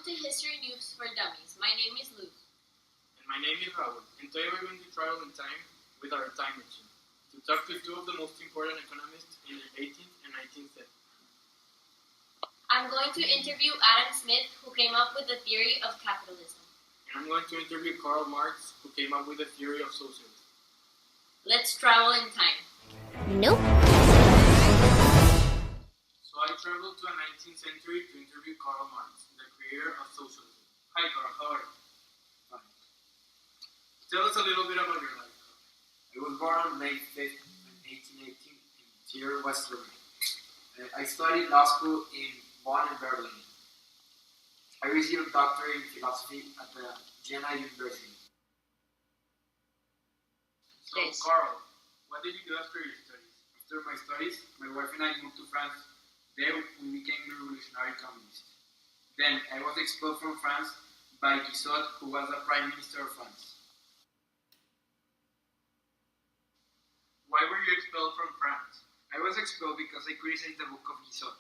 Welcome to History News for Dummies. My name is Luke. And my name is Raul. And today we're going to travel in time with our time machine to talk to two of the most important economists in the 18th and 19th century. I'm going to interview Adam Smith, who came up with the theory of capitalism. And I'm going to interview Karl Marx, who came up with the theory of socialism. Let's travel in time. Nope. So I traveled to the 19th century to interview Karl Marx, the creator of socialism. Hi Karl, how are you? Fine. Tell us a little bit about your life. I was born on May 5th, 1818 in Trier, West Germany. I studied law school in Bonn and Berlin. I received a doctorate in philosophy at the Jena University. So Yes. Karl, what did you do after your studies? After my studies, my wife and I moved to France. There we became revolutionary communists. Then I was expelled from France by Guizot, who was the Prime Minister of France. Why were you expelled from France? I was expelled because I criticized the book of Guizot.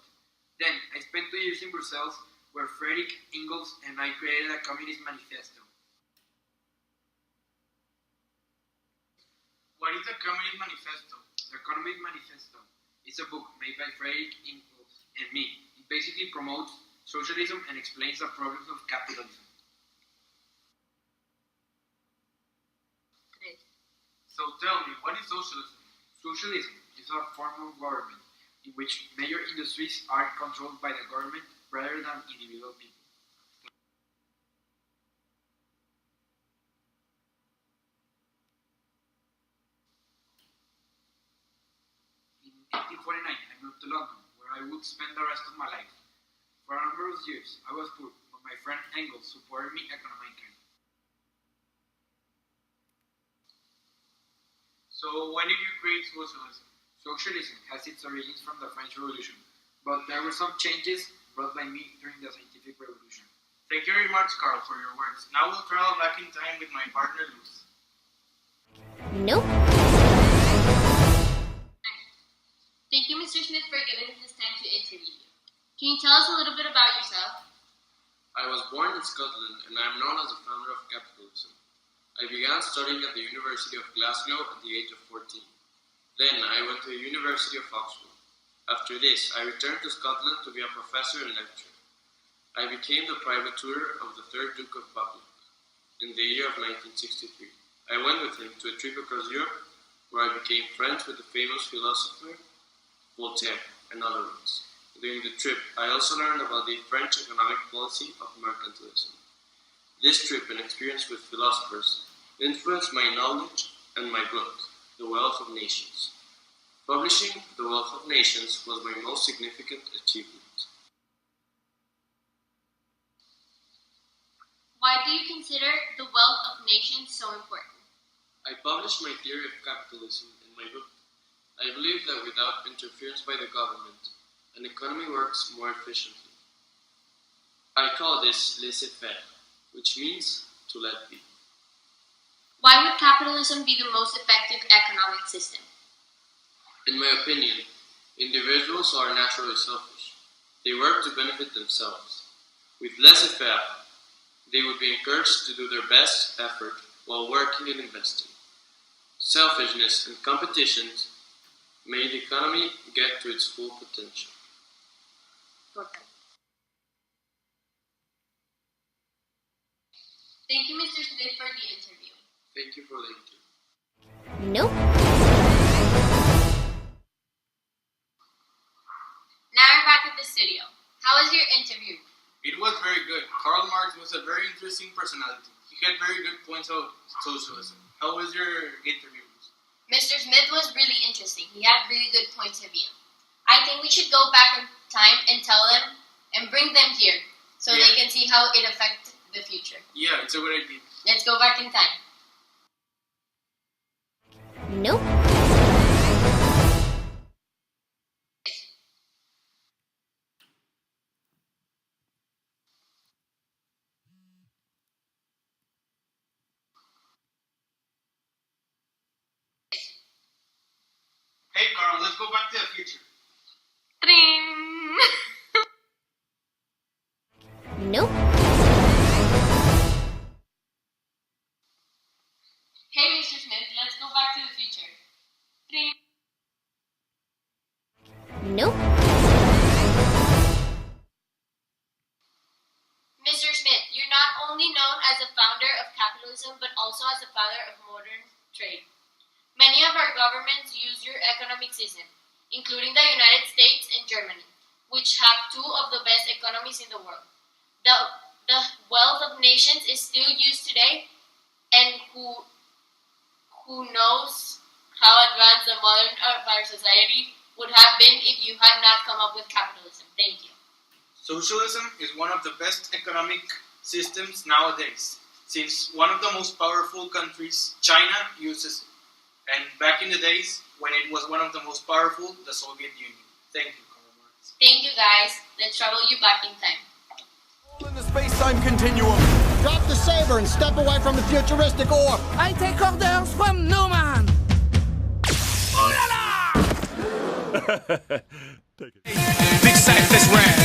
Then I spent 2 years in Brussels, where Friedrich Engels and I created a communist manifesto. What is the Communist Manifesto? The Communist Manifesto is a book made by Friedrich Engels and me. It basically promotes socialism and explains the problems of capitalism. So tell me, what is socialism? Socialism is a form of government in which major industries are controlled by the government rather than individual people. In 1849, I moved to London, where I would spend the rest of my life. For a number of years, I was poor, but my friend Engels supported me economically. So when did you create socialism? Socialism has its origins from the French Revolution, but there were some changes brought by me during the scientific revolution. Thank you very much, Karl, for your words. Now we'll travel back in time with my partner, Luz. Nope. Thank you, Mr. Smith, for giving us this time to interview you. Can you tell us a little bit about yourself? I was born in Scotland and I am known as the founder of capitalism. I began studying at the University of Glasgow at the age of 14. Then I went to the University of Oxford. After this, I returned to Scotland to be a professor and lecturer. I became the private tutor of the 3rd Duke of Buccleuch in the year of 1963. I went with him to a trip across Europe where I became friends with the famous philosopher Voltaire and other ones. During the trip, I also learned about the French economic policy of mercantilism. This trip and experience with philosophers influenced my knowledge and my book, The Wealth of Nations. Publishing The Wealth of Nations was my most significant achievement. Why do you consider the wealth of nations so important? I published my theory of capitalism in my book. I believe that without interference by the government, an economy works more efficiently. I call this laissez-faire, which means to let be. Why would capitalism be the most effective economic system? In my opinion, individuals are naturally selfish. They work to benefit themselves. With laissez-faire, they would be encouraged to do their best effort while working and investing. Selfishness and competition made the economy get to its full potential. Okay. Thank you, Mr. Smith, for the interview. Thank you for the interview. Nope. Now we're back at the studio. How was your interview? It was very good. Karl Marx was a very interesting personality. He had very good points about socialism. How was your interview? Mr. Smith was really interesting. He had really good points of view. I think we should go back in time and tell them and bring them here so they can see how it affects the future. Yeah, it's a good idea. Let's go back in time. Nope. Hey Karl, let's go back to the future. Tring! Nope. capitalism, but also as the father of modern trade. Many of our governments use your economic system, including the United States and Germany, which have two of the best economies in the world. The wealth of nations is still used today, and who knows how advanced the modern of our society would have been if you had not come up with capitalism. Thank you. Socialism is one of the best economic systems nowadays, since one of the most powerful countries, China, uses it. And back in the days, when it was one of the most powerful, the Soviet Union. Thank you, Karl Marx. Thank you, guys. Let's travel you back in time. In the space-time continuum. Drop the saber and step away from the futuristic orb. I take orders from no man. Big Cypher's rap.